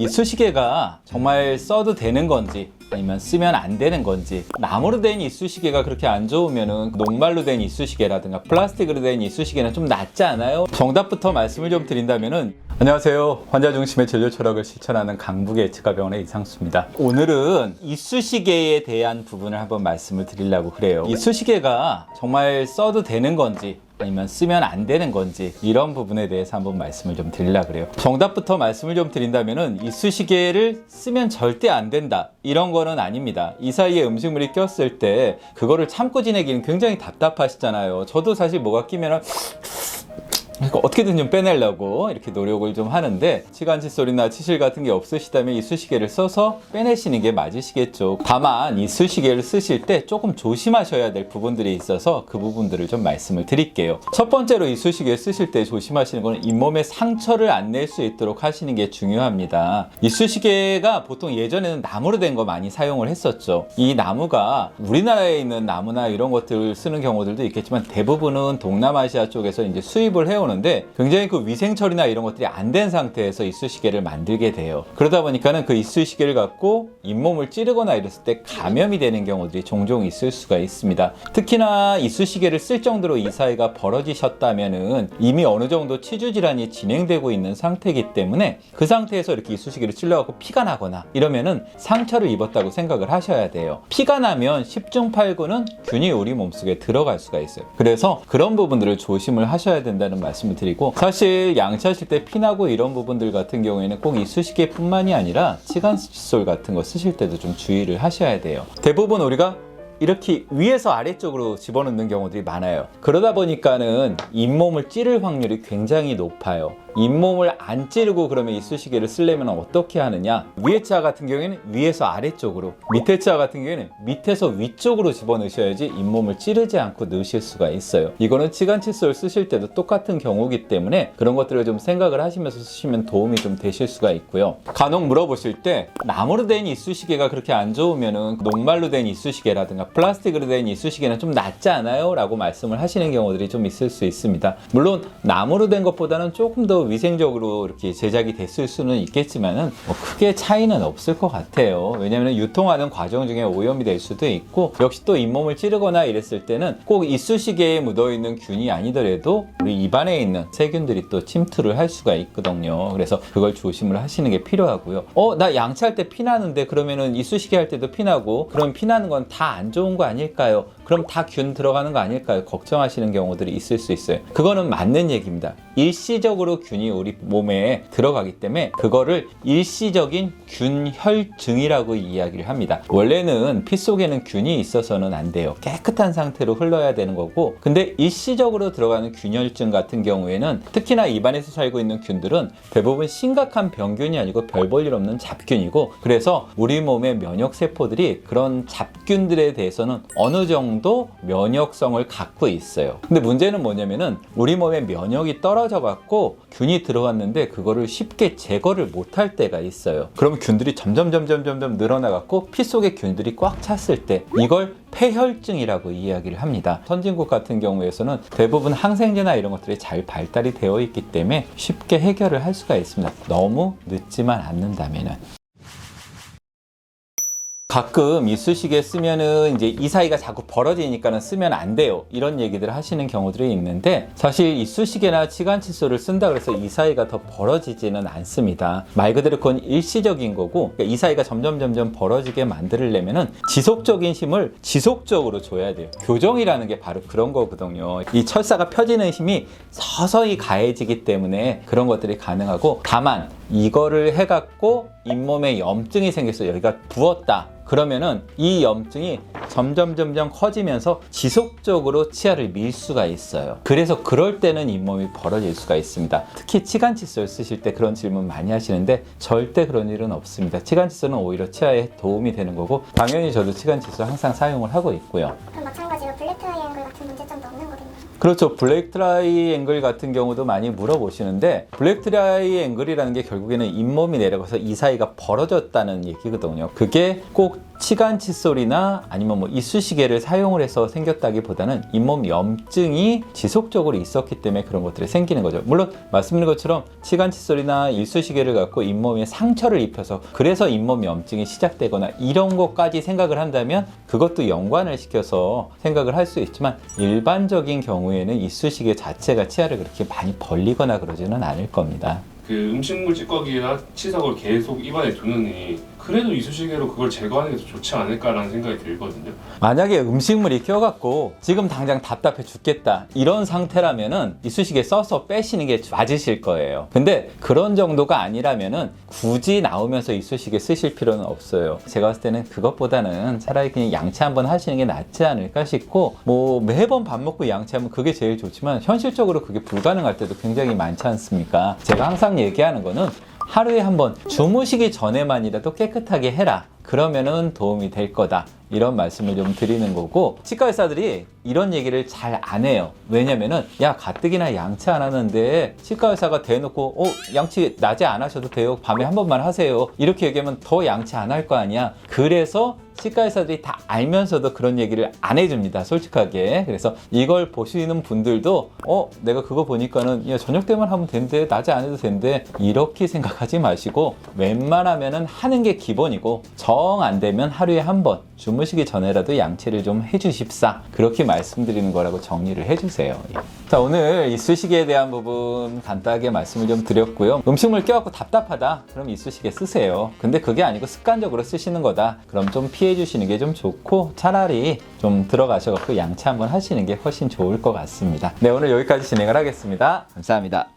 이쑤시개가 정말 써도 되는 건지 아니면 쓰면 안 되는 건지, 나무로 된 이쑤시개가 그렇게 안 좋으면은 녹말로 된 이쑤시개라든가 플라스틱으로 된 이쑤시개는 좀 낫지 않아요? 정답부터 말씀을 좀 드린다면은, 안녕하세요. 환자 중심의 진료 철학을 실천하는 강북의 예치과병원의 이상수입니다. 오늘은 이쑤시개에 대한 부분을 한번 말씀을 드리려고 그래요. 이쑤시개가 정말 써도 되는 건지 아니면 쓰면 안 되는 건지, 이런 부분에 대해서 한번 말씀을 좀 드리려고 그래요. 정답부터 말씀을 좀 드린다면은, 이쑤시개를 쓰면 절대 안 된다, 이런 거는 아닙니다. 이 사이에 음식물이 꼈을 때 그거를 참고 지내기는 굉장히 답답하시잖아요. 저도 사실 뭐가 끼면은 어떻게든 좀 빼내려고 이렇게 노력을 좀 하는데, 치간 칫솔이나 치실 같은 게 없으시다면 이쑤시개를 써서 빼내시는 게 맞으시겠죠. 다만 이쑤시개를 쓰실 때 조금 조심하셔야 될 부분들이 있어서 그 부분들을 좀 말씀을 드릴게요. 첫 번째로 이쑤시개 쓰실 때 조심하시는 거는 잇몸에 상처를 안 낼 수 있도록 하시는 게 중요합니다. 이쑤시개가 보통 예전에는 나무로 된 거 많이 사용을 했었죠. 이 나무가 우리나라에 있는 나무나 이런 것들을 쓰는 경우들도 있겠지만, 대부분은 동남아시아 쪽에서 이제 수입을 해오는 데 굉장히 그 위생 처리나 이런 것들이 안 된 상태에서 이쑤시개를 만들게 돼요. 그러다 보니까는 그 이쑤시개를 갖고 잇몸을 찌르거나 이랬을 때 감염이 되는 경우들이 종종 있을 수가 있습니다. 특히나 이쑤시개를 쓸 정도로 이 사이가 벌어지셨다면은 이미 어느 정도 치주 질환이 진행되고 있는 상태이기 때문에, 그 상태에서 이렇게 이쑤시개를 찔러갖고 피가 나거나 이러면은 상처를 입었다고 생각을 하셔야 돼요. 피가 나면 10중 8구는 균이 우리 몸속에 들어갈 수가 있어요. 그래서 그런 부분들을 조심을 하셔야 된다는 말씀을 드리고, 사실 양치하실 때 피나고 이런 부분들 같은 경우에는 꼭 이쑤시개 뿐만이 아니라 치간 칫솔 같은 거 쓰실 때도 좀 주의를 하셔야 돼요. 대부분 우리가 이렇게 위에서 아래쪽으로 집어넣는 경우들이 많아요. 그러다 보니까는 잇몸을 찌를 확률이 굉장히 높아요. 잇몸을 안 찌르고 그러면 이쑤시개를 쓰려면 어떻게 하느냐? 위에 차 같은 경우에는 위에서 아래쪽으로, 밑에 차 같은 경우에는 밑에서 위쪽으로 집어넣으셔야지 잇몸을 찌르지 않고 넣으실 수가 있어요. 이거는 치간 칫솔 쓰실 때도 똑같은 경우이기 때문에 그런 것들을 좀 생각을 하시면서 쓰시면 도움이 좀 되실 수가 있고요. 간혹 물어보실 때, 나무로 된 이쑤시개가 그렇게 안 좋으면은 녹말로 된 이쑤시개라든가 플라스틱으로 된 이쑤시개는 좀 낫지 않아요? 라고 말씀을 하시는 경우들이 좀 있을 수 있습니다. 물론 나무로 된 것보다는 조금 더 위생적으로 이렇게 제작이 됐을 수는 있겠지만은 크게 차이는 없을 것 같아요. 왜냐하면 유통하는 과정 중에 오염이 될 수도 있고, 역시 또 잇몸을 찌르거나 이랬을 때는 꼭 이쑤시개에 묻어있는 균이 아니더라도 우리 입안에 있는 세균들이 또 침투를 할 수가 있거든요. 그래서 그걸 조심을 하시는 게 필요하고요. 나 양치할 때 피나는데, 그러면은 이쑤시개 할 때도 피나고, 그럼 피나는 건 다 안 좋은 거 아닐까요? 그럼 다 균 들어가는 거 아닐까요? 걱정하시는 경우들이 있을 수 있어요. 그거는 맞는 얘기입니다. 일시적으로 균이 우리 몸에 들어가기 때문에 그거를 일시적인 균혈증이라고 이야기를 합니다. 원래는 피 속에는 균이 있어서는 안 돼요. 깨끗한 상태로 흘러야 되는 거고, 근데 일시적으로 들어가는 균혈증 같은 경우에는, 특히나 입안에서 살고 있는 균들은 대부분 심각한 병균이 아니고 별 볼 일 없는 잡균이고, 그래서 우리 몸의 면역세포들이 그런 잡균들에 대해서는 어느 정도 면역성을 갖고 있어요. 근데 문제는 뭐냐면은, 우리 몸의 면역이 떨어져 갖고 균이 들어왔는데 그거를 쉽게 제거를 못할 때가 있어요. 그러면 균들이 점점 늘어나 갖고 피 속에 균들이 꽉 찼을 때, 이걸 폐혈증이라고 이야기를 합니다. 선진국 같은 경우에서는 대부분 항생제나 이런 것들이 잘 발달이 되어 있기 때문에 쉽게 해결을 할 수가 있습니다. 너무 늦지만 않는다면은. 가끔 이쑤시개 쓰면은 이제 이 사이가 자꾸 벌어지니까는 쓰면 안 돼요, 이런 얘기들 하시는 경우들이 있는데, 사실 이쑤시개나 치간 칫솔을 쓴다 그래서 이 사이가 더 벌어지지는 않습니다. 말 그대로 그건 일시적인 거고, 그러니까 이 사이가 점점 벌어지게 만들려면은 지속적인 힘을 지속적으로 줘야 돼요. 교정이라는 게 바로 그런 거거든요. 이 철사가 펴지는 힘이 서서히 가해지기 때문에 그런 것들이 가능하고, 다만 이거를 해갖고 잇몸에 염증이 생겼어요. 여기가 부었다. 그러면은 이 염증이 점점 커지면서 지속적으로 치아를 밀 수가 있어요. 그래서 그럴 때는 잇몸이 벌어질 수가 있습니다. 특히 치간 칫솔 쓰실 때 그런 질문 많이 하시는데, 절대 그런 일은 없습니다. 치간 칫솔은 오히려 치아에 도움이 되는 거고, 당연히 저도 치간 칫솔 항상 사용을 하고 있고요. 그럼 마찬가지로 블랙 트라이앵글 같은 문제점도 없는 거겠네요. 그렇죠. 블랙 트라이앵글 같은 경우도 많이 물어보시는데, 블랙 트라이앵글이라는 게 결국에는 잇몸이 내려가서 이 사이가 벌어졌다는 얘기거든요. 그게 꼭 치간 칫솔이나 아니면 뭐 이쑤시개를 사용을 해서 생겼다기보다는 잇몸 염증이 지속적으로 있었기 때문에 그런 것들이 생기는 거죠. 물론 말씀드린 것처럼 치간 칫솔이나 이쑤시개를 갖고 잇몸에 상처를 입혀서 그래서 잇몸 염증이 시작되거나 이런 것까지 생각을 한다면 그것도 연관을 시켜서 생각을 할 수 있지만 일반적인 경우에는 이쑤시개 자체가 치아를 그렇게 많이 벌리거나 그러지는 않을 겁니다. 그 음식물 찌꺼기나 치석을 계속 입안에 두느니 그래도 이쑤시개로 그걸 제거하는 게 더 좋지 않을까라는 생각이 들거든요. 만약에 음식물이 껴갖고 지금 당장 답답해 죽겠다 이런 상태라면은 이쑤시개 써서 빼시는 게 맞으실 거예요. 근데 그런 정도가 아니라면은 굳이 나오면서 이쑤시개 쓰실 필요는 없어요. 제가 봤을 때는 그것보다는 차라리 그냥 양치 한번 하시는 게 낫지 않을까 싶고, 뭐 매번 밥 먹고 양치하면 그게 제일 좋지만 현실적으로 그게 불가능할 때도 굉장히 많지 않습니까? 제가 항상 얘기하는 거는 하루에 한 번 주무시기 전에만이라도 깨끗하게 해라. 그러면은 도움이 될 거다. 이런 말씀을 좀 드리는 거고, 치과 의사들이 이런 얘기를 잘 안 해요. 왜냐면은 야 가뜩이나 양치 안 하는데 치과 의사가 대놓고 양치 낮에 안 하셔도 돼요. 밤에 한 번만 하세요. 이렇게 얘기하면 더 양치 안 할 거 아니야. 그래서 치과 의사들이 다 알면서도 그런 얘기를 안 해줍니다. 솔직하게. 그래서 이걸 보시는 분들도 내가 그거 보니까는 야 저녁 때만 하면 된대. 낮에 안 해도 된대. 이렇게 생각하지 마시고 웬만하면은 하는 게 기본이고 정 안 되면 하루에 한 번 주무시기 전에라도 양치를 좀 해주십사. 그렇게 말씀드리는 거라고 정리를 해주세요. 자, 오늘 이쑤시개에 대한 부분 간단하게 말씀을 좀 드렸고요. 음식물 껴갖고 답답하다. 그럼 이쑤시개 쓰세요. 근데 그게 아니고 습관적으로 쓰시는 거다. 그럼 좀 피해 주시는 게 좀 좋고 차라리 좀 들어가셔갖고 양치 한번 하시는 게 훨씬 좋을 것 같습니다. 네, 오늘 여기까지 진행을 하겠습니다. 감사합니다.